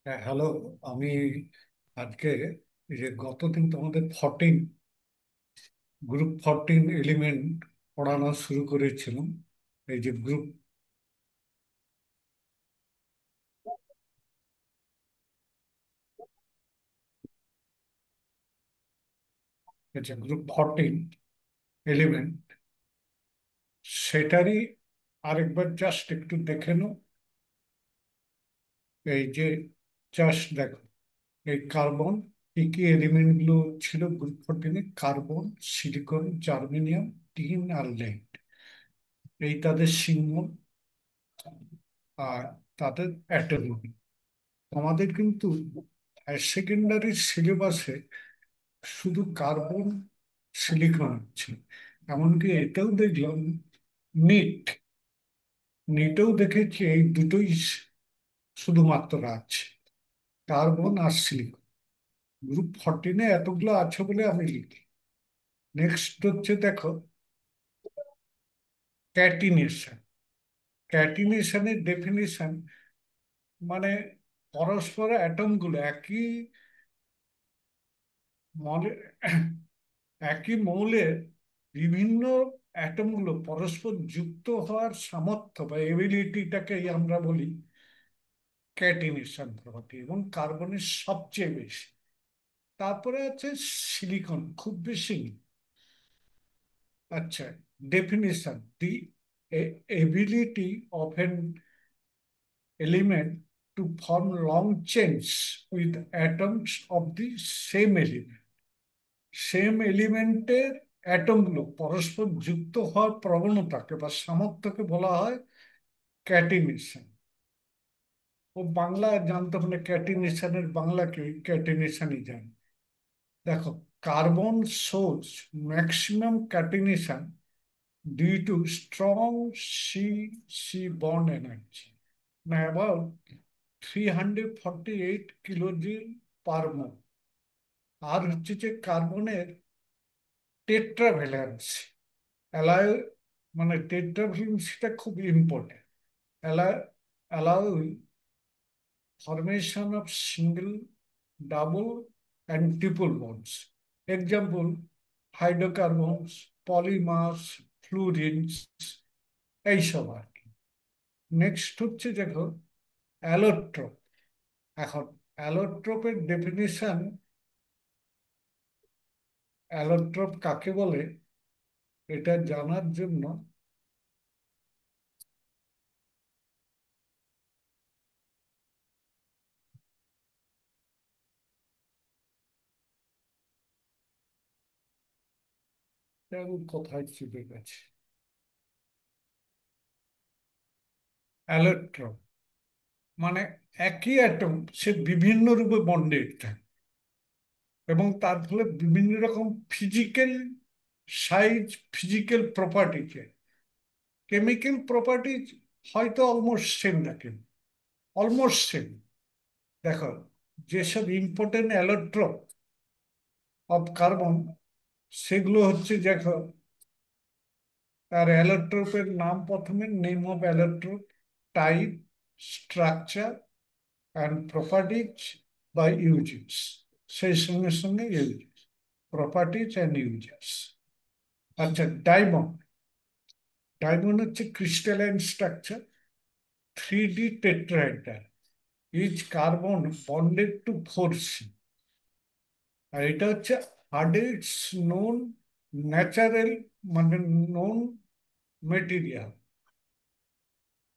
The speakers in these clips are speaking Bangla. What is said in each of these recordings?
হ্যাঁ, হ্যালো। আমি আজকে এই যে গতদিন তোমাদের 14 গ্রুপ 14 এলিমেন্ট পড়ানো শুরু করেছিলাম। এই যে গ্রুপ গ্রুপ 14 এলিমেন্ট, সেটারই আরেকবার জাস্ট একটু দেখে নাও। এই যে জাস্ট দেখো, এই কার্বন, কি কি এলিমেন্ট গুলো ছিল গ্রুপ 14-এ: কার্বন, সিলিকন, জার্মেনিয়াম, টিন আর লেড। এই তাদের সিম্বল আর তাদের অ্যাটম। আমাদের কিন্তু হায়ার সেকেন্ডারি সিলেবাসে শুধু কার্বন, সিলিকন হচ্ছে। এমনকি এটাও দেখলাম, নিট নিটেও দেখেছি এই দুটোই শুধুমাত্র আছে, কার্বন আর সিলিকন। গ্রুপ 14-এ এতগুলো আছে বলে আমি লিখি। নেক্সট হচ্ছে দেখো, ক্যাটিনেশন। ক্যাটিনেশনের ডেফিনিশন মানে পরস্পর অ্যাটম গুলো মলে একই মৌলের বিভিন্ন অ্যাটম গুলো পরস্পর যুক্ত হওয়ার সামর্থ্য বা এবিলিটিটাকেই আমরা বলি ক্যাটিনেশন প্রপার্টি, এবং কার্বনের সবচেয়ে বেশি। তারপরে আছে সিলিকন, খুব বেশি নেই। আচ্ছা, definition: the ability of an element to form long chains with atoms of the same element. Same এলিমেন্টের অ্যাটমগুলো পরস্পর যুক্ত হওয়ার প্রবণতাকে বা সামর্থ্যকে বলা হয় ক্যাটিনেশন। ও বাংলা জানতে হলে ক্যাটিনেশনের বাংলা কি, ক্যাটিনেশনই জানি। দেখো, কার্বন সোর্স maximum catenation due to strong C C bond energy, না অ্যাবাউট 348 কিলোজিল পার মোল। আর হচ্ছে যে কার্বনের টেট্রাভ্যালেন্সি, অ্যালাউ মানে টেট্রাভ্যালেন্সিটা খুব important. Allow formation of single, double, and triple bonds. Example: hydrocarbons, polymers, fluorines, এইসব আর কি। নেক্সট হচ্ছে দেখো অ্যালোট্রপ। এখন অ্যালোট্রপের ডেফিনিশন, অ্যালোট্রপ কাকে বলে এটা জানার জন্য আমি কোথায় চিপে গেছে, অ্যালোট্রপ মানে একই অ্যাটম সে বিভিন্ন রূপে বন্ডেড থাকে, এবং তার ফলে বিভিন্ন রকম ফিজিক্যাল সাইজ, ফিজিক্যাল প্রপার্টিকে, কেমিক্যাল প্রপার্টিজ হয়তো অলমোস্ট সেম রাখেন, অলমোস্ট সেম। দেখো, যেসব ইম্পর্টেন্ট অ্যালোট্রপ অফ কার্বন, সেগুলো হচ্ছে দেখো, আর অ্যালোট্রপের নাম প্রথমে: name of allotrope, type, structure and properties বা ইউজেস। সেই সঙ্গে সঙ্গে ইউজেস, প্রপার্টিজ অ্যান্ড ইউজেস। আচ্ছা, ডায়মন্ড। ডায়মন্ড হচ্ছে crystalline structure, 3D tetrahedral, each carbon bonded to 4C। আর এটা হচ্ছে হার্ডেস্ট নোন ন্যাচারাল, মানে known material.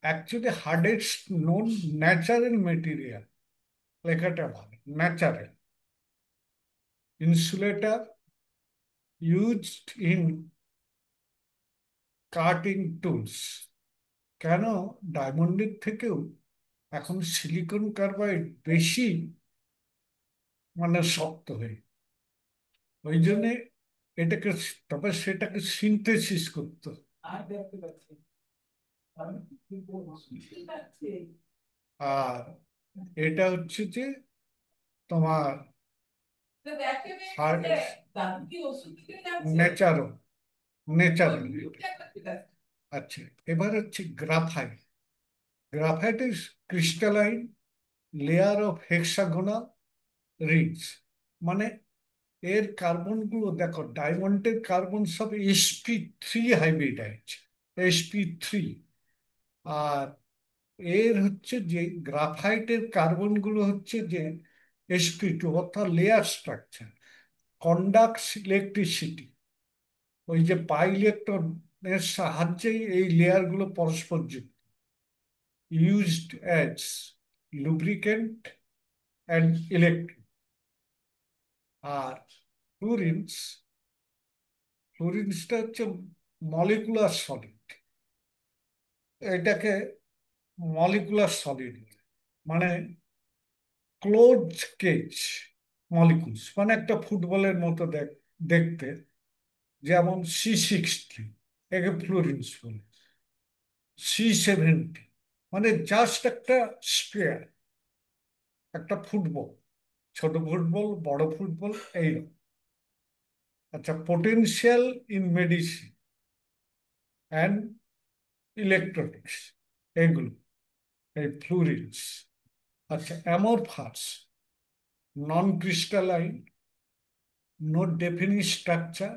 Actually hardest known natural material, লেখাটা ভালো, natural. Insulator used in cutting tools. কেন ডায়মন্ডের থেকেও এখন সিলিকন কার্বাইড বেশি মানে শক্ত হয়ে, ওই জন্যে এটাকে, তবে সেটাকে সিনথেসিস করতে হয়। আর এটা হচ্ছে যে তোমার নেচারও, নেচারাল। আচ্ছা, এবার হচ্ছে graphite. Graphite is crystalline, layer of hexagonal Rings. মানে এর কার্বন গুলো দেখো, ডায়মন্ডের কার্বন সব sp3 হাইব্রিডাইজ, sp3। আর এর হচ্ছে যে গ্রাফাইটের কার্বন গুলো হচ্ছে যে sp2, অর্থাৎ লেয়ার স্ট্রাকচার, কন্ডাক্টস ইলেকট্রিসিটি। ওই যে পাই ইলেকট্রনের সাহায্যেই এই লেয়ার গুলো পরস্পর যুক্ত, used as lubricant and electric. আর ফ্লুরিনস, ফ্লুরিনসটা হচ্ছে মলিকুলার সলিড। এটাকে মলিকুলার সলিড মানে ক্লোজ কেজ মলিকুলস, মানে একটা ফুটবলের মতো দেখতে। যেমন C60, একে ফ্লোরিনস বলে। C70 মানে জাস্ট একটা স্পেয়ার, একটা ফুটবল, ছোট ফুটবল, বড় ফুটবল, এইরকম। আচ্ছা, potential in medicine and electronics, এগুলো এই ফ্লুরিনস। আচ্ছা, amorphous, non crystalline, no definite structure,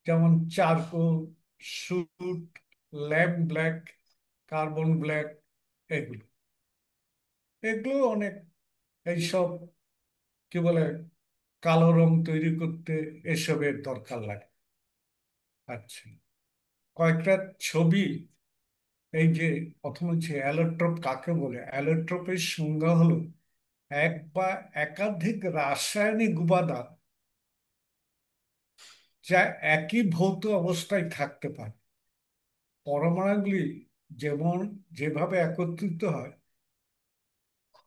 যেমন charcoal, soot, lamp black, carbon black, এগুলো। এগুলো অনেক, এইসব কি বলে, কালো রং তৈরি করতে এসবের দরকার লাগে। আচ্ছা, কয়েকটা ছবি। এই যে প্রথম হচ্ছে অ্যালোট্রপ কাকে বলে। অ্যালোট্রপের সংজ্ঞা হলো এক বা একাধিক রাসায়নিক উপাদান যা একই ভৌত অবস্থায় থাকতে পারে। পরমাণুগুলি যেমন যেভাবে একত্রিত হয়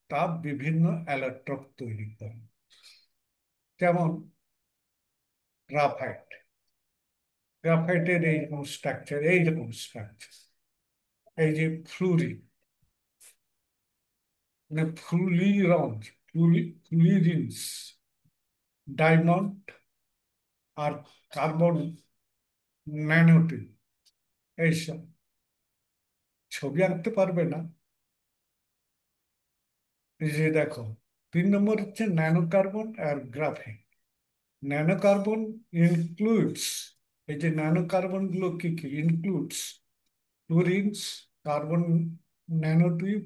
তা বিভিন্ন অ্যালোট্রপ তৈরি করে। যেমন গ্রাফাইট, গ্রাফাইটের এইরকম স্ট্রাকচার, এইরকম স্ট্রাকচার। এই যে ফ্লুরিন, মানে ফ্লুরিনস, ফ্লুরিনস, ডায়মন্ড আর কার্বন ন্যানোটিউব, এইসব। ছবি আঁকতে পারবে না। এই যে দেখো, 3 নম্বর হচ্ছে ন্যানো কার্বন আর গ্রাফিন। ন্যানো কার্বন ইনক্লুডস, এই যে ন্যানো কার্বন গুলো কি কি ইনক্লুডস, ফ্লুরিনস, কার্বন ন্যানোটিউব,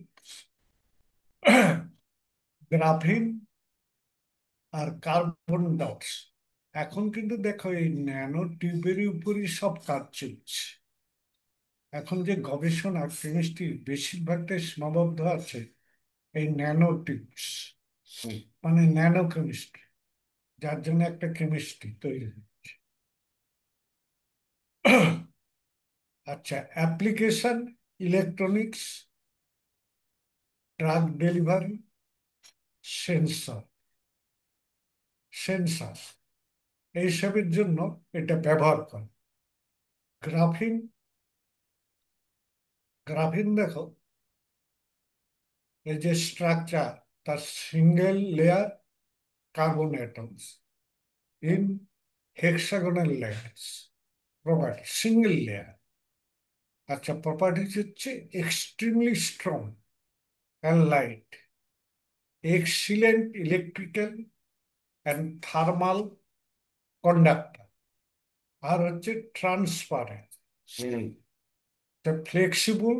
গ্রাফিন আর কার্বন ডটস। এখন কিন্তু দেখো এই ন্যানো টিউবের উপরই সব কাজ চলছে। এখন যে গবেষণা কেমিস্ট্রির বেশিরভাগটাই সীমাবদ্ধ আছে এই ন্যানো টিউবস, মানে ন্যানো কেমিস্ট্রি, যার জন্য একটা কেমিস্ট্রি তৈরি হচ্ছে। আচ্ছা, application, electronics, drug delivery, sensor, sensor, এইসবের জন্য এটা ব্যবহার করে। গ্রাফিন, গ্রাফিন দেখো এই যে স্ট্রাকচার, তার single layer carbon atoms in hexagonal layers. Property single layer. আচ্ছা, প্রপার্টিজ হচ্ছে extremely strong and light, excellent electrical and thermal conductor. আর হচ্ছে ট্রান্সপারেন্ট, ফ্লেক্সিবল,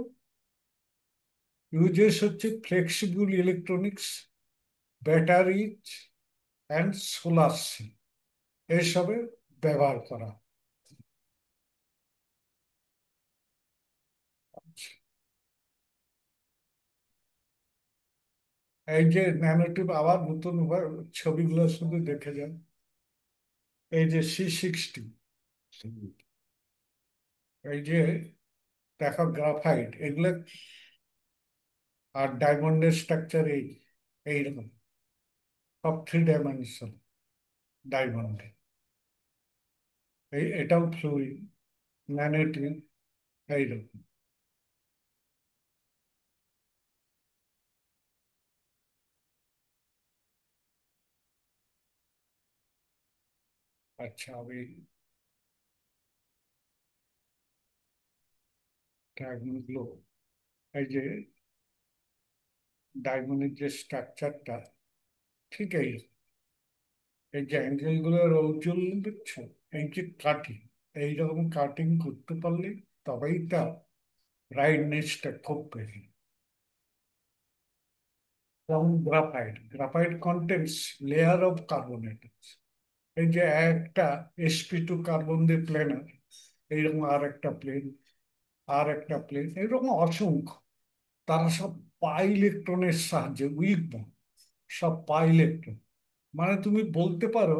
ইউজেস হচ্ছে flexible electronics, batteries and solar cell, এসবে ব্যবহার করা। এই যে ন্যানোটিউব, আবার নতুন ছবিগুলো শুধু দেখে যান। এই যে C60, এই যে দেখো গ্রাফাইট, এগুলো আর ডায়মন্ডের স্ট্রাকচার এইরকম, সব 3 ডাইমেনশন ডায়মন্ডে। এটাও ফ্লুইড, ন্যানোটিউব, এইরকম। আচ্ছা, আমি ডায়াগ্রামগুলো, এই যে ডায়মন্ডের যে স্ট্রাকচারটা ঠিক এই যে অ্যাঙ্গেল গুলোর ঔজ্জ্বল্য দেখছো, এই যে কাটিং, এইরকম কাটিং করতে পারলে তবেই তা ব্রাইটনেসটা খুব বেশি। যেমন graphite, graphite contents layer of carbonate. এই যে একটা sp2 কার্বন দিয়ে প্লেনার, এইরকম আর একটা প্লেন, আর একটা প্লেন, এরকম অসংখ্য। তারা সব পাই ইলেকট্রনের সাহায্যে, উইক বন্ড, সব পাই ইলেকট্রন। মানে তুমি বলতে পারো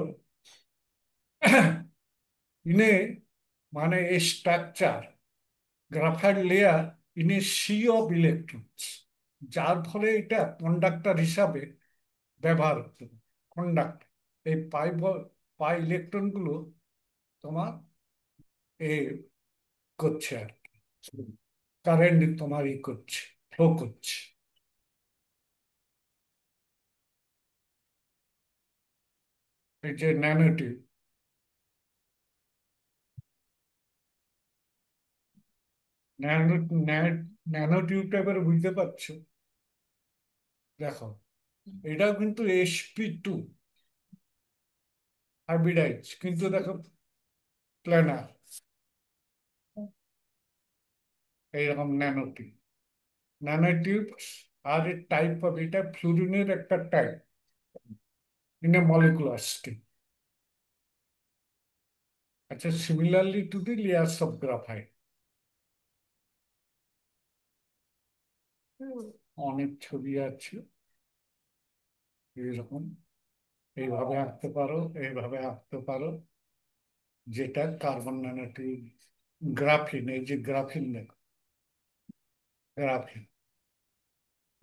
ইনে, মানে এই structure, graphite layer in a sea of electrons, যার ফলে এটা কন্ডাক্টর হিসাবে ব্যবহার হতো। কন্ডাক্টর, এই পাই ইলেকট্রন গুলো তোমার এ করছে আর কি, কারেন্ট তোমার করছে, ফ্লো করছে। এই যে ন্যানোটিউব, ন্যানো ন্যানোটিউবটা এবারে বুঝতে পারছো? দেখো, এটাও কিন্তু sp2 হাইব্রিডাইজ, কিন্তু দেখো প্ল্যানার, এইরকম ন্যানোটিউব। ন্যানোটিউব আর এর টাইপ হবে, এটা ফ্লুরিনের একটা type in a molecular state. আচ্ছা, similarly to the layers of graphite, অনেক ছবি আছে এইরকম, এইভাবে আঁকতে পারো, এইভাবে আঁকতে পারো, যেটা কার্বন ন্যানোটিউব। গ্রাফিন, এই যে গ্রাফিন দেখো, গ্রাফিন,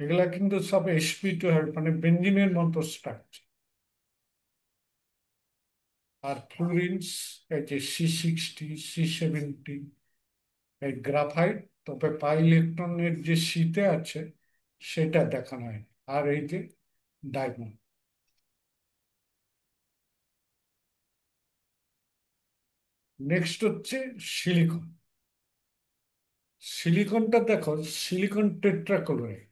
এগুলা কিন্তু সব sp2, মানে বেঞ্জিনের মতো স্ট্রাকচার। আর ফ্লুরিনস, এই যে C60, C70, এই গ্রাফাইট, তবে পাই ইলেকট্রনের যে শীতে আছে সেটা দেখানো হয়। আর এই যে ডায়মন্ড। নেক্সট হচ্ছে সিলিকন। সিলিকনটা দেখো, সিলিকন টেট্রাক্লোরাইড।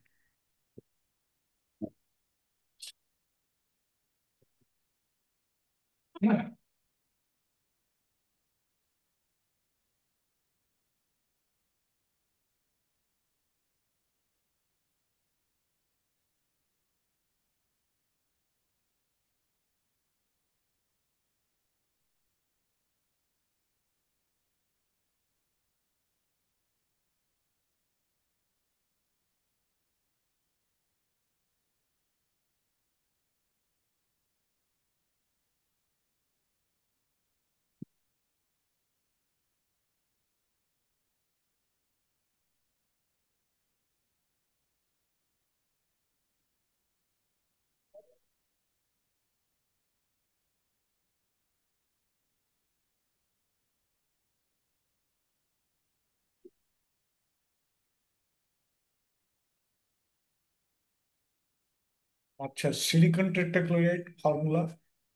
আচ্ছা, সিলিকন টেট্রাক্লোরাইড ফর্মুলা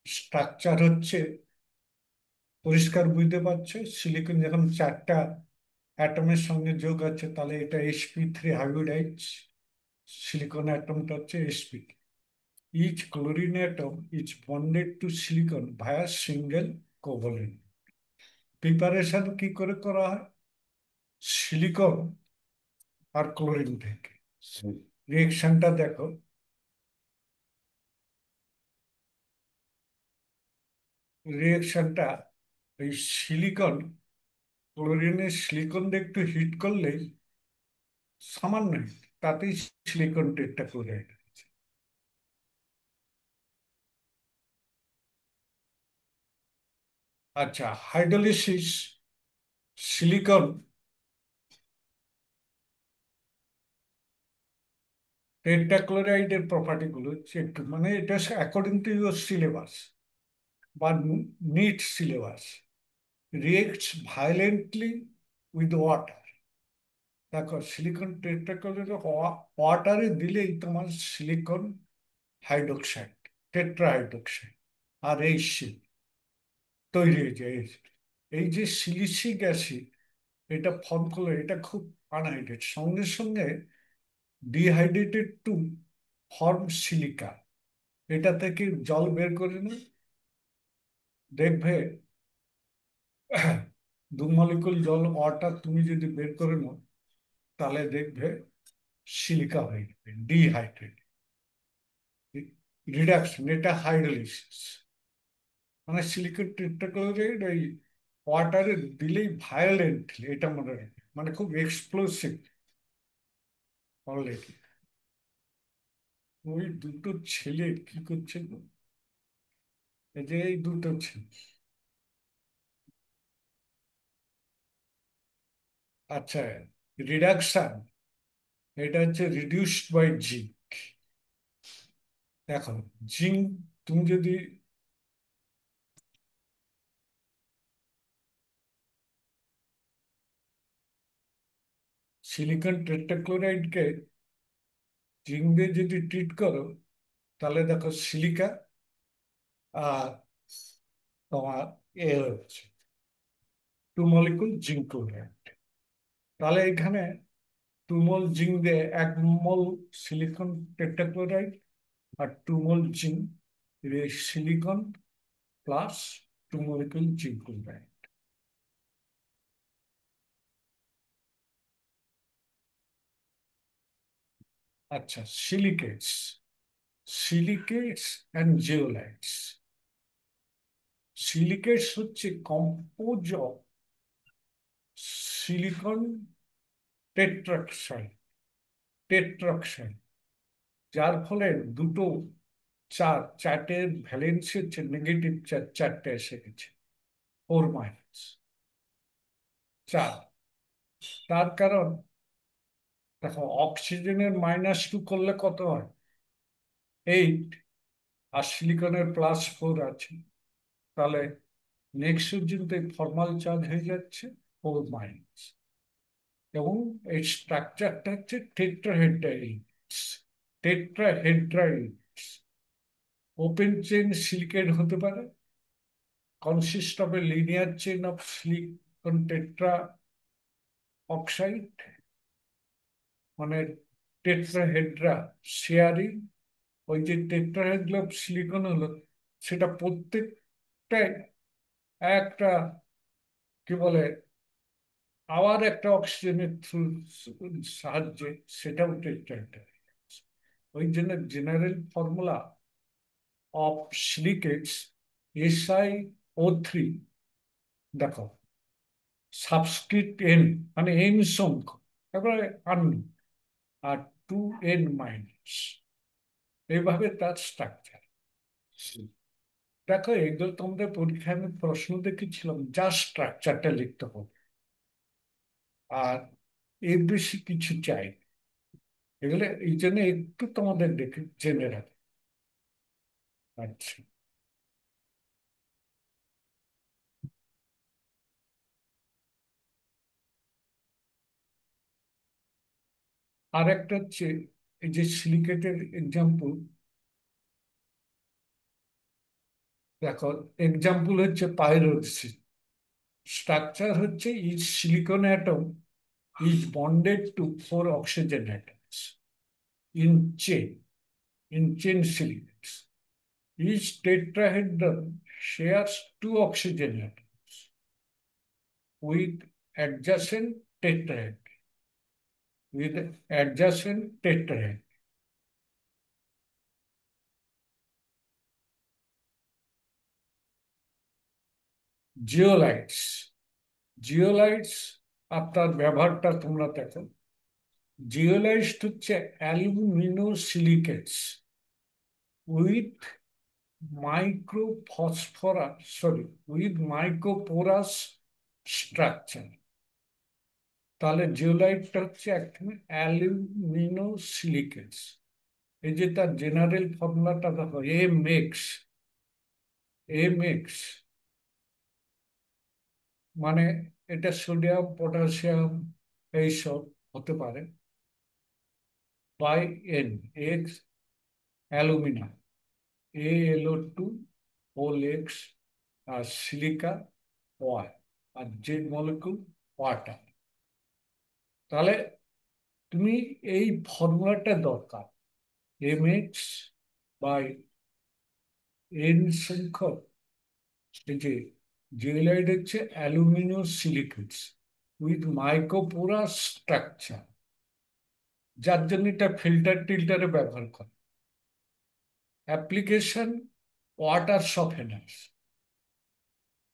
স্ট্রাকচার হচ্ছে, পরিষ্কার বুঝতে পারছো, সিলিকন যখন চারটা অ্যাটমের সঙ্গে যোগ আছে তাহলে এটা sp3 হাইব্রিডাইজ। সিলিকন অ্যাটমটা হচ্ছে sp, each chlorine atom is bonded to silicon via single covalent। Preparation কি করে করা হয়? সিলিকন আর ক্লোরিন থেকে। রিয়েকশনটা দেখো, রিয়েকশনটা এই সিলিকন, ক্লোরিনের সিলিকন দিয়ে একটু হিট করলেই, সামান্য heat, তাতেই সিলিকন টেট্রাক্লোরাইড। আচ্ছা, হাইড্রোলিসিস, সিলিকন টেট্রাক্লোরাইডের প্রপার্টি গুলো চেক, মানে এটা অ্যাকর্ডিং টু ইউর সিলেবাস বা NEET syllabus, reacts violently with water. দেখো, সিলিকন টেট্রাক্লোরাইড ওয়াটারে দিলেই তোমার সিলিকন হাইড্রোক্সাইড, টেট্রা হাইড্রোক্সাইড, আর এই তৈরি হয়ে যায়। এই যে সিলিসিক অ্যাসিড, এটা ফর্ম করলে এটা খুব আনহাইড্রেট, সঙ্গে সঙ্গে ডিহাইড্রেটেড টু ফর্ম সিলিকা। এটা থেকে জল বের করে নি, দেখবে 2 মলিকুল জল ওয়াটার তুমি যদি বের করে নাও, তাহলে দেখবে সিলিকা হয়ে যাবে, ডিহাইড্রেট। রিডাকশন, এটা হাইড্রোলিসিস। মানে সিলিকন টেট্রাক্লোরাইড ওই ওয়াটারে দিলেই ভায়োলেন্টলি, এটা মনে রাখবে, মানে খুব এক্সপ্লোসিভ অলরেডি। ওই দুটো ছেলে কি করছে গো? এই যে এই দুটো ছেলে। আচ্ছা, রিডাকশন, এটা হচ্ছে রিডিউসড বাই জিঙ্ক। দেখো, জিঙ্ক, তুমি যদি সিলিকন টেট্রাক্লোরাইডকে জিঙ্ক দিয়ে যদি ট্রিট করো, তাহলে দেখো সিলিকা আর তোমার এ হচ্ছে 2 মলিকুল জিঙ্ক ক্লোরাইড। তাহলে এখানে 2 মোল জিঙ্ক দিয়ে 1 মোল সিলিকন টেট্রাক্লোরাইড, আর 2 mole zinc, silicon plus 2 molecule zinc chloride. আচ্ছা, silicates, silicates and zeolites. Silicates হচ্ছে compose of silicon tetroxide, tetroxide, যার ফলে দুটো চার্টের ভ্যালেন্সি হচ্ছে নেগেটিভ, চারটে এসে গেছে, 4 মাইনাস, 4। তার কারণ দেখো, অক্সিজেনের -2 করলে কত হয়? 8। আর সিলিকনের +4 আছে, তাহলে নেক্সট পর্যন্ত ফর্মাল চার্জ হয়ে যাচ্ছে 4 মাইনাস। এবং এই স্ট্রাকচারটা হচ্ছে টেট্রাহেড্রাইডস, টেট্রাহেড্রাইডস। ওপেন চেইন সিলিকেট হতে পারে, consist of a linear chain of silicon tetraoxide, মানে টেট্রাহেড্রা শেয়ারিং। ওই যে টেট্রাহেড্রা সিলিকন হলো, সেটা প্রত্যেকটাই একটা, কি বলে, আবার একটা অক্সিজেনের থ্রু সাহায্যে, সেটাও টেট্রাহেড্রা। ওই জন্য জেনারেল ফর্মুলা অফ সিলিকেটস SiO3, দেখো, সাবস্ক্রিপ্ট এন, মানে এন সংখ্যক, তারপরে আন, আর 2n-, এইভাবে তার স্ট্রাকচার। দেখো, এগুলো তোমাদের পরীক্ষায় আমি প্রশ্ন দেখেছিলাম, জাস্ট স্ট্রাকচারটা লিখতে হবে, আর এর বেশি কিছু চাই না। এগুলো এই জন্য একটু তোমাদের দেখে জেনে রাখো। আচ্ছা, আর একটা হচ্ছে, এই যে সিলিকেটের এক্সাম্পল, দেখো, এক্সাম্পল হচ্ছে পাইরোক্সিন। স্ট্রাকচার হচ্ছে, each silicon atom is bonded to 4 oxygen atoms in chain, in chain silicates. Each tetrahedron shares 2 oxygen atoms with adjacent tetrahedron, with adjacent tetrahedron. Zeolites, জিওলাইটস, আর তার ব্যবহারটা তোমরা দেখো। জিওলাইটস হচ্ছে অ্যালুমিনো সিলিকেটস with microphosphorus, sorry, with microporous structure। তাহলে জিওলাইটটা হচ্ছে একদম অ্যালুমিনো সিলিকেটস। এই যে তার জেনারেল ফর্মুলাটা দেখো, এম এক্স, মানে এটা সোডিয়াম, পটাশিয়াম এইসব হতে পারে, by N, X alumina, AlO2, OL-X, আর সিলিকা ওয়াই, আর জেড মলিকুল ওয়াটার। তাহলে তুমি এই ফর্মুলাটা দরকার, এম এক্স বাই এন সংখ্যক, এই যে জিওলাইট হচ্ছে aluminium silicates with microporous structure, যার জন্য এটা ফিল্টার টিল্টারে ব্যবহার করে। Application, water softeners.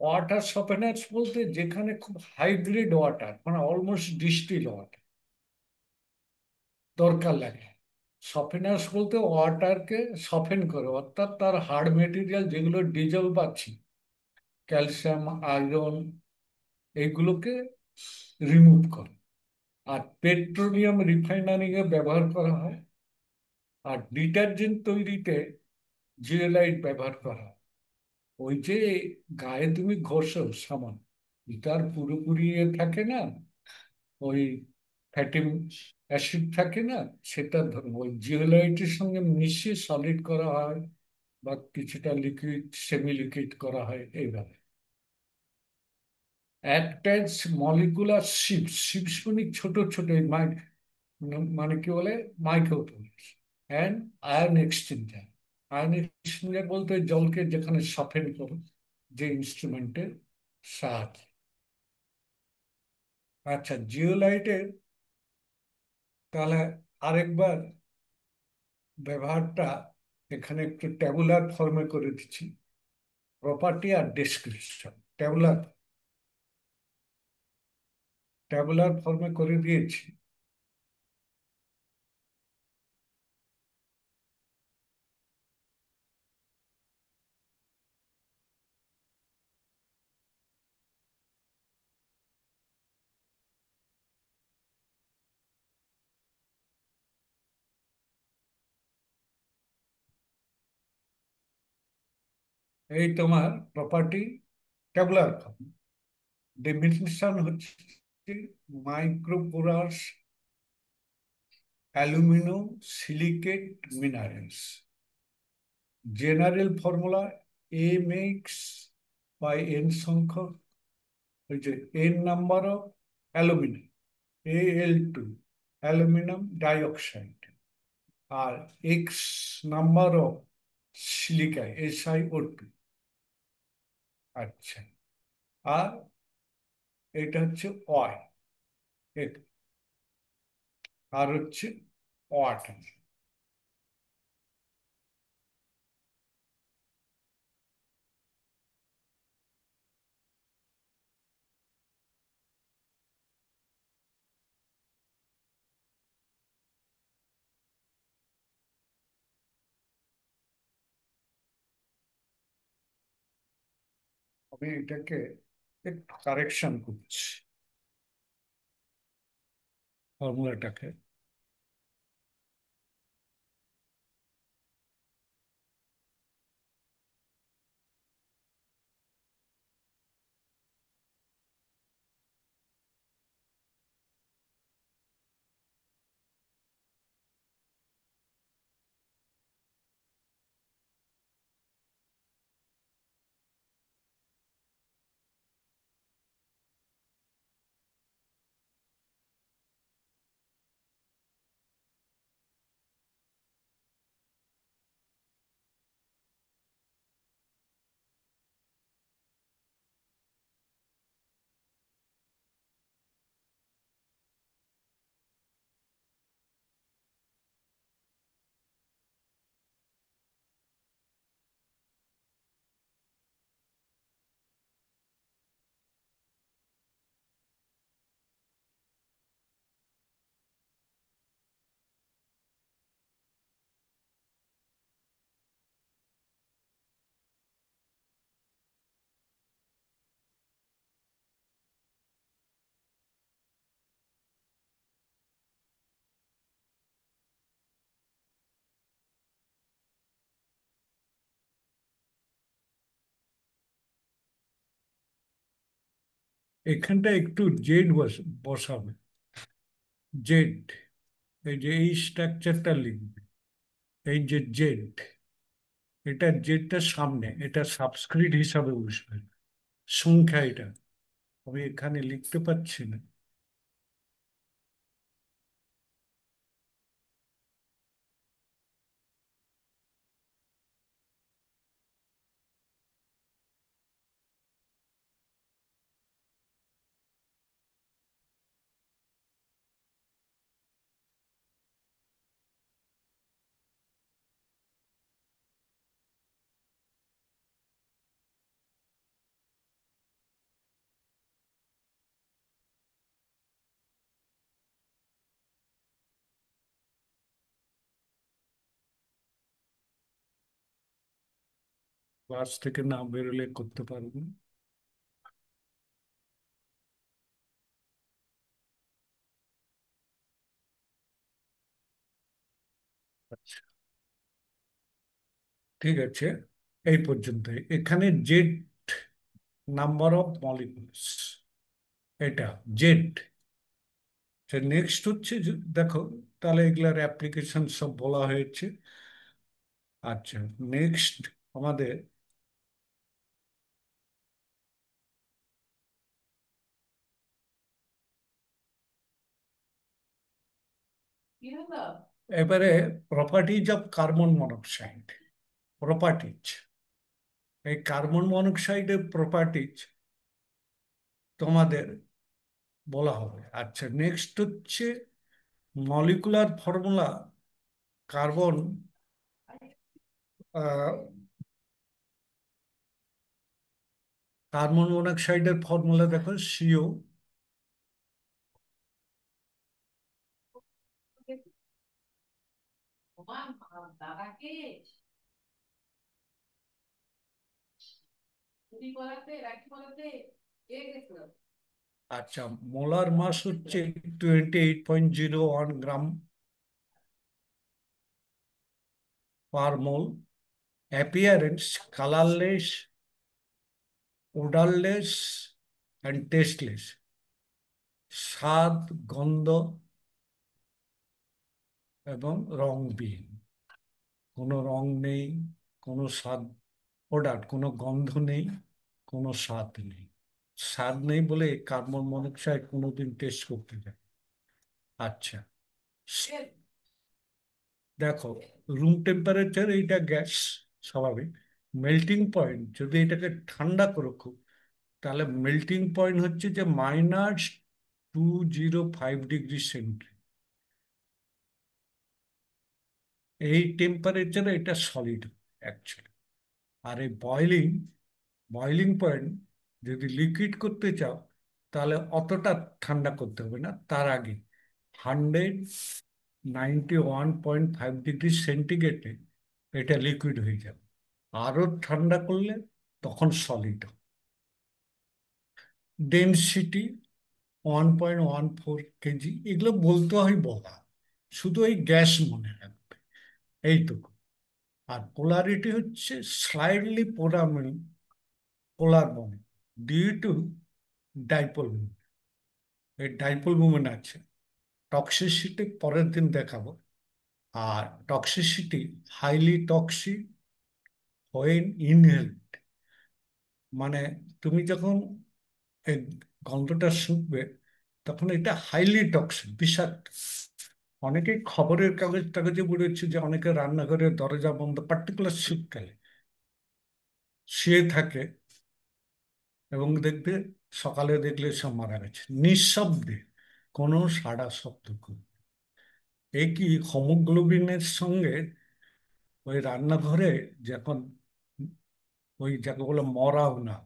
Water softeners বলতে যেখানে খুব হাইগ্রেড ওয়াটার, মানে অলমোস্ট ডিস্টিল ওয়াটার দরকার লাগে। সফেনার্স বলতে ওয়াটারকে সফেন করে, অর্থাৎ তার হার্ড মেটেরিয়াল যেগুলো ডিজলভ আছে, ক্যালসিয়াম, আয়রন, এইগুলোকে রিমুভ করে। আর পেট্রোলিয়াম রিফাইনারিং এ ব্যবহার করা হয়। আর ডিটারজেন্ট তৈরিতে জিওলাইট ব্যবহার করা হয়। ওই যে গায়ে তুমি ঘষো সাবান, এটার পুরোপুরি থাকে না, ওই ফ্যাটি অ্যাসিড থাকে না, সেটা ওই জিওলাইটের সঙ্গে মিশিয়ে সলিড করা হয়, বা কিছুটা লিকুইড সেমি লিকুইড করা হয় এইভাবে। অ্যাটাচ মলিকুলার শিপস, শিপস মানে ছোট ছোট মানে কি বলে, microtubules. And ion exchanger. Ion exchanger বলতে জলকে যেখানে সফেন করে, যে ইনস্ট্রুমেন্টের সাহায্যে। আচ্ছা, জিওলাইটের তাহলে আরেকবার ব্যবহারটা এখানে একটু ট্যাবুলার ফর্মে করে দিচ্ছি। প্রপার্টি আর ডেসক্রিপশন ট্যাবুলার ট্যাবুলার ফর্মে করে দিয়েছি। এই তোমার প্রপার্টি ট্যাবুলার ফর্ম। ডেফিনিশন হচ্ছে microporous alumino silicate minerals. General formula M X by N সংখ্যক, ওই যে N number of aluminium, Al2, aluminium dioxide, আর X number of silica, SiO2। আচ্ছা, আর এটা হচ্ছে অয়, আর হচ্ছে ওয়াটার। আমি এটাকে একটু কারেকশন করছি, ফর্মুলাটাকে। এখানটা একটু জেড বসাবে, জেড। এই যে এই স্ট্রাকচারটা লিখবে, এই যে জেড, এটা জেডটা সামনে, এটা সাবস্ক্রিপ্ট হিসাবে বসবে, সংখ্যা এটা। আমি এখানে লিখতে পারছি না। ক্লাস থেকে না বেরোলে করতে পারবো না। আচ্ছা, ঠিক আছে, এই পর্যন্ত। এখানে জেড নাম্বার অফ মলিকুলস, এটা জেড। নেক্সট হচ্ছে দেখো, তাহলে এগুলার অ্যাপ্লিকেশন সব বলা হয়েছে। আচ্ছা, নেক্সট আমাদের এবারে properties of carbon monoxide. Properties, এই কার্বন মনোক্সাইডের প্রপার্টিজ তোমাদের বলা হবে। আচ্ছা, নেক্সট হচ্ছে মলিকুলার ফর্মুলা। কার্বন কার্বন মনোক্সাইডের ফর্মুলা দেখো, সিও। আচ্ছা, মোলার মাস হচ্ছে 28.01 gram per mole. Appearance colourless, odourless and tasteless. স্বাদ, গন্ধ এবং রংবিহীন। কোনো রং নেই, কোনো স্বাদ, ওডার কোনো গন্ধ নেই, কোনো স্বাদ নেই। স্বাদ নেই বলে কার্বন মনোক্সাইড কোনোদিন টেস্ট করতে যায়। আচ্ছা, দেখো, রুম টেম্পারেচার এইটা গ্যাস, স্বাভাবিক। মেল্টিং পয়েন্ট যদি এটাকে ঠান্ডা করো খুব, তাহলে মেল্টিং পয়েন্ট হচ্ছে যে -205 ডিগ্রি সেন্টিগ্রেড। এই টেম্পারেচারে এটা সলিড অ্যাকচুয়ালি। আর এই বয়লিং, বয়লিং পয়েন্ট যদি লিকুইড করতে চাও, তাহলে অতটা ঠান্ডা করতে হবে না, তার আগে 191.5 ডিগ্রি সেন্টিগ্রেডে এটা লিকুইড হয়ে যাবে। আরো ঠান্ডা করলে তখন সলিড। Density 1.14 KG. এগুলো বলতে হয় বলা, শুধু এই গ্যাস মনে রাখবে, এইটুকু। আর পোলারিটি হচ্ছে স্লাইডলি পোলার মনে, ডিউ টু ডাইপোল মুভমেন্ট। এই ডাইপোল মুভমেন্ট আছে। টক্সিসিটি পরের দিন দেখাবো। আর toxicity, highly toxic when inhale, মানে তুমি যখন এই গন্ধটা শুকবে, তখন এটা হাইলি টক্সিক, বিষাক্ত। অনেকে খবরের কাগজ টাগজে পড়েছে যে অনেকে রান্নাঘরের দরজা বন্ধ, পার্টিকুলার শীতকালে শুয়ে থাকে, এবং দেখবে সকালে দেখলে সব মারা গেছে নিঃশব্দে, কোনো সাড়া শব্দ করে। একই হোমোগ্লোবিনের সঙ্গে ওই রান্নাঘরে যখন ওই যাকে বলে মরাও না,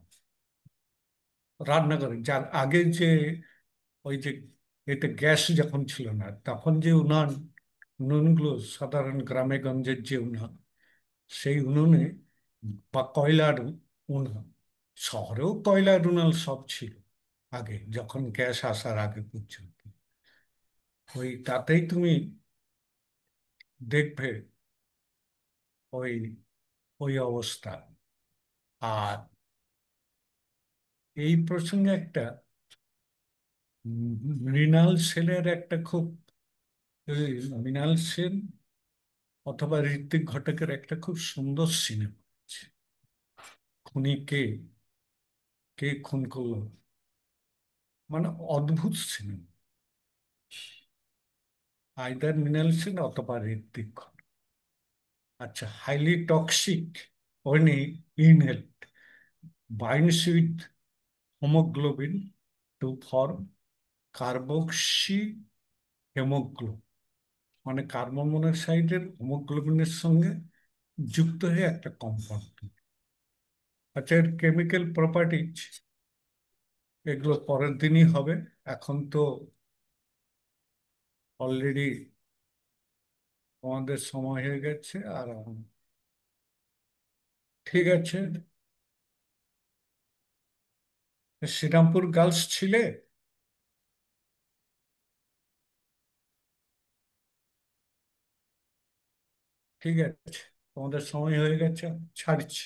রান্নাঘরে যার আগে যে ওই যে এতে গ্যাস যখন ছিল না, তখন যে উনুনগুলো সাধারণ গ্রামে গঞ্জের যে উনুন, সেই উনুনে, বা কয়লার উনুন, শহরেও কয়লার উনুন সব ছিল আগে, যখন গ্যাস আসার আগে পর্যন্ত। ওই তাতেই তুমি দেখবে ওই ওই অবস্থা। আর এই প্রসঙ্গে একটা মৃণাল সেনের একটা খুব, মৃণাল সেন অথবা ঋত্বিক ঘটকের একটা খুব সুন্দর সিনেমা আছে, খুনি কে, কে খুন করলো, মানে অদ্ভুত সিনেমা। আইদার মৃণাল সেন অথবা ঋত্বিক ঘটক। আচ্ছা, highly toxic when inhaled binds with hemoglobin to form carboxy haemoglobin, মানে কার্বন মনোক্সাইডের হোমোগ্লোবিনের সঙ্গে যুক্ত হয়ে একটা কম্পাউন্ড। আচ্ছা, এর কেমিক্যাল প্রপার্টিজ এগুলো পরের দিনই হবে। এখন তো অলরেডি আমাদের সময় হয়ে গেছে, আর ঠিক আছে। শ্রীরামপুর গার্লস ছিলে? ঠিক আছে, তোমাদের সময় হয়ে গেছে, ছাড়ছি।